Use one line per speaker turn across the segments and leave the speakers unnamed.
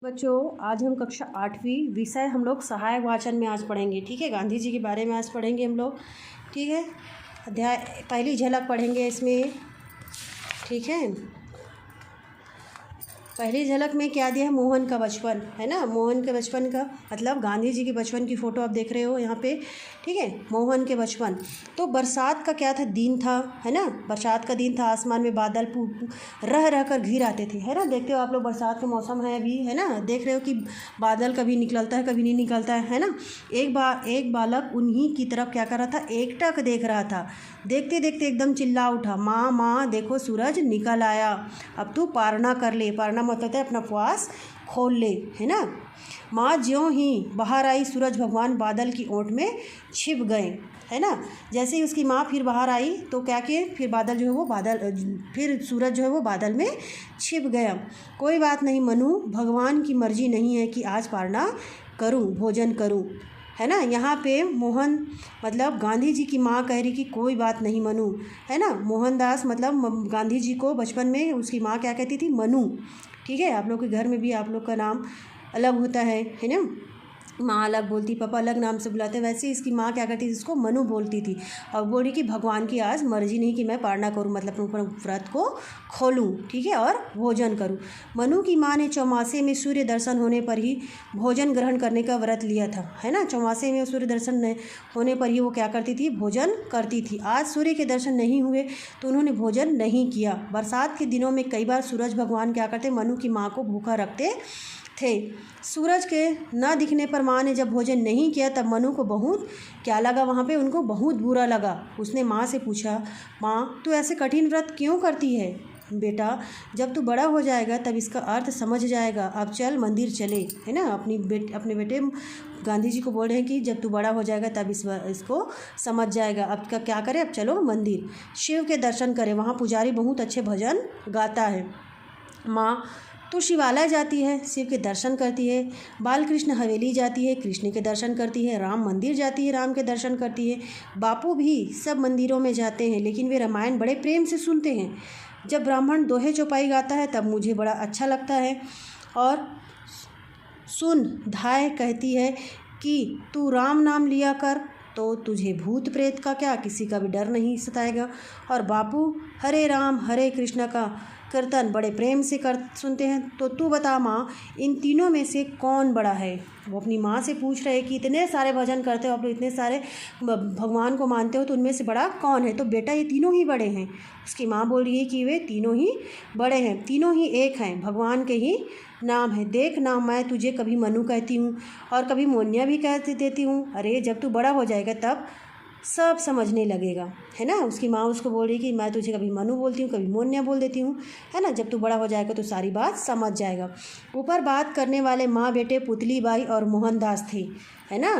बच्चों, आज हम कक्षा 8वीं विषय हम लोग सहायक वाचन में आज पढ़ेंगे। ठीक है, गांधी जी के बारे में आज पढ़ेंगे हम लोग। ठीक है, अध्याय पहली झलक पढ़ेंगे इसमें। ठीक है, पहली झलक में क्या दिया है? मोहन का बचपन, है ना। मोहन के बचपन का मतलब गांधी जी के बचपन की फ़ोटो आप देख रहे हो यहाँ पे। ठीक है, मोहन के बचपन। तो बरसात का क्या था? दिन था, है ना। बरसात का दिन था, आसमान में बादल रह रह कर घिर आते थे, है ना। देखते हो आप लोग, बरसात का मौसम है अभी, है ना। देख रहे हो कि बादल कभी निकलता है कभी नहीं निकलता है ना। एक बालक उन्हीं की तरफ क्या कर रहा था? एकटक देख रहा था। देखते देखते एकदम चिल्ला उठा, माँ माँ देखो सूरज निकल आया, अब तू पारना कर ले। पारना मतलब है अपना उपवास खोल ले, है ना। माँ ज्यों ही बाहर आई, सूरज भगवान बादल की ओट में छिप गए, है ना। जैसे ही उसकी माँ फिर बाहर आई तो क्या किए? फिर बादल जो है वो फिर सूरज जो है वो बादल में छिप गया। कोई बात नहीं मनु, भगवान की मर्जी नहीं है कि आज पारना करूँ, भोजन करूँ, है ना। यहाँ पे मोहन मतलब गांधी जी की माँ कह रही कि कोई बात नहीं मनु, है ना। मोहनदास मतलब गांधी जी को बचपन में उसकी माँ क्या कहती थी? मनु। ठीक है, आप लोग के घर में भी आप लोग का नाम अलग होता है ना। माँ अलग बोलती, पापा अलग नाम से बुलाते हैं। वैसे इसकी माँ क्या करती थी? इसको मनु बोलती थी। और बोल रही कि भगवान की आज मर्जी नहीं कि मैं पारना करूँ, मतलब अपने व्रत को खोलूँ, ठीक है, और भोजन करूँ। मनु की माँ ने चौमासे में सूर्य दर्शन होने पर ही भोजन ग्रहण करने का व्रत लिया था, है ना। चौमासे में सूर्य दर्शन होने पर ही वो क्या करती थी? भोजन करती थी। आज सूर्य के दर्शन नहीं हुए तो उन्होंने भोजन नहीं किया। बरसात के दिनों में कई बार सूरज भगवान क्या करते? मनु की माँ को भूखा रखते थे। सूरज के न दिखने पर माँ ने जब भोजन नहीं किया तब मनु को बहुत क्या लगा? वहाँ पे उनको बहुत बुरा लगा। उसने माँ से पूछा, माँ तू ऐसे कठिन व्रत क्यों करती है? बेटा, जब तू बड़ा हो जाएगा तब इसका अर्थ समझ जाएगा। अब चल मंदिर चले, है ना। अपने बेटे गांधी जी को बोल रहे हैं कि जब तू बड़ा हो जाएगा तब इसको समझ जाएगा। अब क्या करे? अब चलो मंदिर, शिव के दर्शन करें। वहाँ पुजारी बहुत अच्छे भजन गाता है। माँ तो शिवालय जाती है, शिव के दर्शन करती है। बाल कृष्ण हवेली जाती है, कृष्ण के दर्शन करती है। राम मंदिर जाती है, राम के दर्शन करती है। बापू भी सब मंदिरों में जाते हैं, लेकिन वे रामायण बड़े प्रेम से सुनते हैं। जब ब्राह्मण दोहे चौपाई गाता है तब मुझे बड़ा अच्छा लगता है। और सुन, धाय कहती है कि तू राम नाम लिया कर तो तुझे भूत प्रेत का क्या, किसी का भी डर नहीं सताएगा। और बापू हरे राम हरे कृष्ण का कीर्तन बड़े प्रेम से सुनते हैं। तो तू बता माँ, इन तीनों में से कौन बड़ा है? वो अपनी माँ से पूछ रहे कि इतने सारे भजन करते हो आप लोग, इतने सारे भगवान को मानते हो, तो उनमें से बड़ा कौन है? तो बेटा ये तीनों ही बड़े हैं। उसकी माँ बोल रही है कि वे तीनों ही बड़े हैं, तीनों ही एक हैं, भगवान के ही नाम है। देख ना, मैं तुझे कभी मनु कहती हूँ और कभी मोनिया भी कह देती हूँ। अरे जब तू बड़ा हो जाएगा तब सब समझने लगेगा, है ना। उसकी माँ उसको बोल रही कि मैं तुझे कभी मनु बोलती हूँ कभी मोनिया बोल देती हूँ, है ना। जब तू बड़ा हो जाएगा तो सारी बात समझ जाएगा। ऊपर बात करने वाले माँ बेटे पुतली बाई और मोहनदास थे, है ना।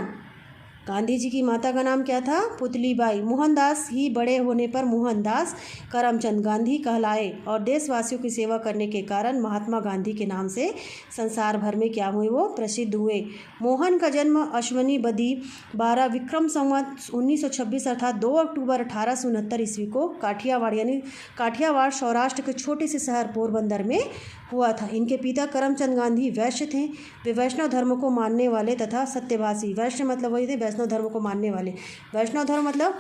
गांधी जी की माता का नाम क्या था? पुतली बाई। मोहनदास ही बड़े होने पर मोहनदास करमचंद गांधी कहलाए और देशवासियों की सेवा करने के कारण महात्मा गांधी के नाम से संसार भर में क्या हुए? वो प्रसिद्ध हुए। मोहन का जन्म अश्वनी बदी 12 विक्रम संवत 1926 अर्थात 2 अक्टूबर 1869 ईस्वी को काठियावाड़ यानी काठियावाड़ सौराष्ट्र के छोटे से शहर पोरबंदर में हुआ था। इनके पिता करमचंद गांधी वैश्य थे। वे वैष्णव धर्म को मानने वाले तथा सत्यभाषी, वैश्य मतलब वही थे वैष्णव धर्म को मानने वाले। वैष्णव धर्म मतलब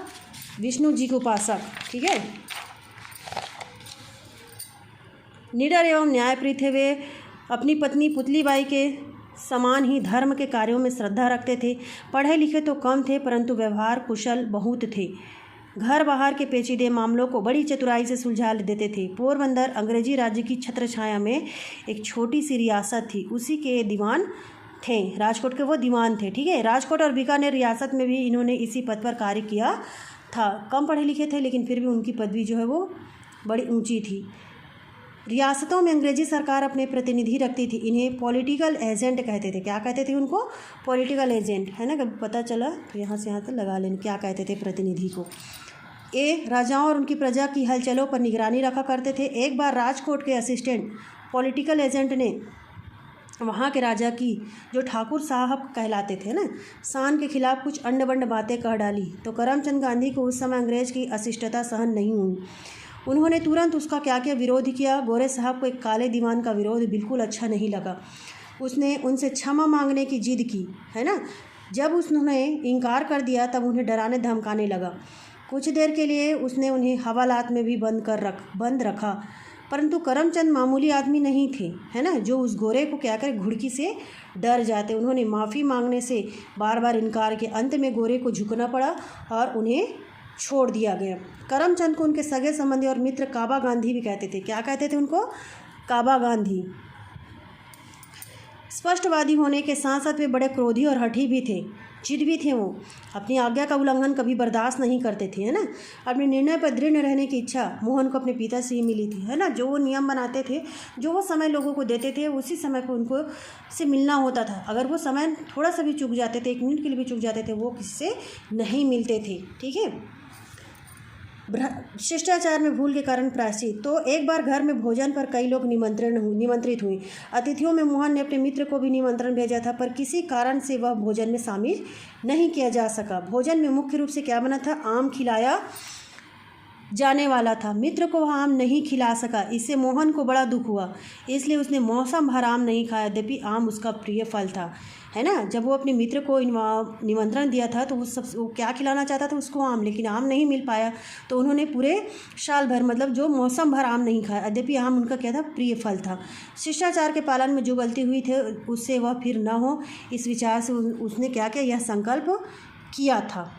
विष्णु जी के उपासक, ठीक है। निडर एवं न्यायप्रिय थे। वे अपनी पत्नी पुतली बाई के समान ही धर्म के कार्यों में श्रद्धा रखते थे। पढ़े लिखे तो कम थे परंतु व्यवहार कुशल बहुत थे। घर बाहर के पेचीदे मामलों को बड़ी चतुराई से सुलझा देते थे। पोरबंदर अंग्रेजी राज्य की छत्रछाया में एक छोटी सी रियासत थी, उसी के दीवान थे। राजकोट के वो दीवान थे, ठीक है। राजकोट और बीकानेर रियासत में भी इन्होंने इसी पद पर कार्य किया था। कम पढ़े लिखे थे लेकिन फिर भी उनकी पदवी जो है वो बड़ी ऊंची थी। रियासतों में अंग्रेजी सरकार अपने प्रतिनिधि रखती थी। इन्हें पॉलिटिकल एजेंट कहते थे। क्या कहते थे उनको? पॉलिटिकल एजेंट, है ना। कभी पता चला तो यहाँ से यहाँ तक लगा लेना क्या कहते थे प्रतिनिधि को। राजाओं और उनकी प्रजा की हलचलों पर निगरानी रखा करते थे। एक बार राजकोट के असिस्टेंट पॉलिटिकल एजेंट ने वहाँ के राजा की, जो ठाकुर साहब कहलाते थे ना, शान के खिलाफ कुछ अंड बंड बातें कह डाली तो करमचंद गांधी को उस समय अंग्रेज की अशिष्टता सहन नहीं हुई। उन्होंने तुरंत उसका क्या क्या विरोध किया। गोरे साहब को एक काले दीवान का विरोध बिल्कुल अच्छा नहीं लगा। उसने उनसे क्षमा मांगने की जिद की, है ना। जब उन्होंने इनकार कर दिया तब उन्हें डराने धमकाने लगा। कुछ देर के लिए उसने उन्हें हवालात में भी बंद रखा, परंतु करमचंद मामूली आदमी नहीं थे, है ना, जो उस गोरे को क्या करे घुड़की से डर जाते। उन्होंने माफ़ी मांगने से बार बार इनकार के अंत में गोरे को झुकना पड़ा और उन्हें छोड़ दिया गया। करमचंद को उनके सगे संबंधी और मित्र काबा गांधी भी कहते थे। क्या कहते थे उनको? काबा गांधी। स्पष्टवादी होने के साथ साथ वे बड़े क्रोधी और हठी भी थे, चिढ़ भी थे। वो अपनी आज्ञा का उल्लंघन कभी बर्दाश्त नहीं करते थे, है ना। अपने निर्णय पर दृढ़ रहने की इच्छा मोहन को अपने पिता से ही मिली थी, है ना। जो वो नियम बनाते थे, जो वो समय लोगों को देते थे, उसी समय पर उनको से मिलना होता था। अगर वो समय थोड़ा सा भी चूक जाते थे, 1 मिनट के लिए भी चूक जाते थे, वो किसी से नहीं मिलते थे, ठीक है। शिष्टाचार में भूल के कारण प्रायश्चित। तो एक बार घर में भोजन पर कई लोग निमंत्रित हुए। अतिथियों में मोहन ने अपने मित्र को भी निमंत्रण भेजा था, पर किसी कारण से वह भोजन में शामिल नहीं किया जा सका। भोजन में मुख्य रूप से क्या बना था? आम खिलाया जाने वाला था। मित्र को वह आम नहीं खिला सका, इससे मोहन को बड़ा दुख हुआ। इसलिए उसने मौसम भर आम नहीं खाया, यद्यपि आम उसका प्रिय फल था, है ना। जब वो अपने मित्र को निमंत्रण दिया था तो वो क्या खिलाना चाहता था? उसको आम, लेकिन आम नहीं मिल पाया, तो उन्होंने पूरे साल भर मतलब जो मौसम भर आम नहीं खाया, यद्यपि आम उनका क्या था? प्रिय फल था। शिष्टाचार के पालन में जो गलती हुई थी उससे वह फिर न हो, इस विचार से उसने क्या किया? यह संकल्प किया था।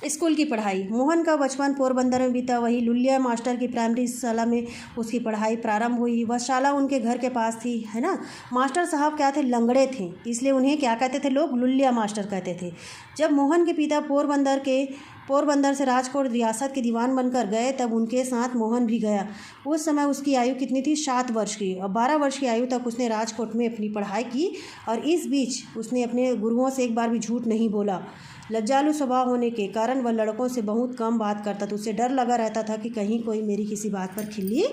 स्कूल की पढ़ाई। मोहन का बचपन पोरबंदर में बीता। वही लुलिया मास्टर की प्राइमरी शाला में उसकी पढ़ाई प्रारंभ हुई। वह शाला उनके घर के पास थी, है ना। मास्टर साहब क्या थे? लंगड़े थे, इसलिए उन्हें क्या कहते थे लोग? लुलिया मास्टर कहते थे। जब मोहन के पिता पोरबंदर से राजकोट रियासत के दीवान बनकर गए, तब उनके साथ मोहन भी गया। उस समय उसकी आयु कितनी थी? 7 वर्ष की। और 12 वर्ष की आयु तक उसने राजकोट में अपनी पढ़ाई की, और इस बीच उसने अपने गुरुओं से एक बार भी झूठ नहीं बोला। लज्जालु स्वभाव होने के कारण वह लड़कों से बहुत कम बात करता था। उसे डर लगा रहता था कि कहीं कोई मेरी किसी बात पर खिल्ली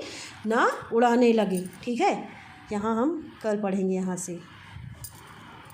ना उड़ाने लगे, ठीक है। यहाँ हम कल पढ़ेंगे यहाँ से।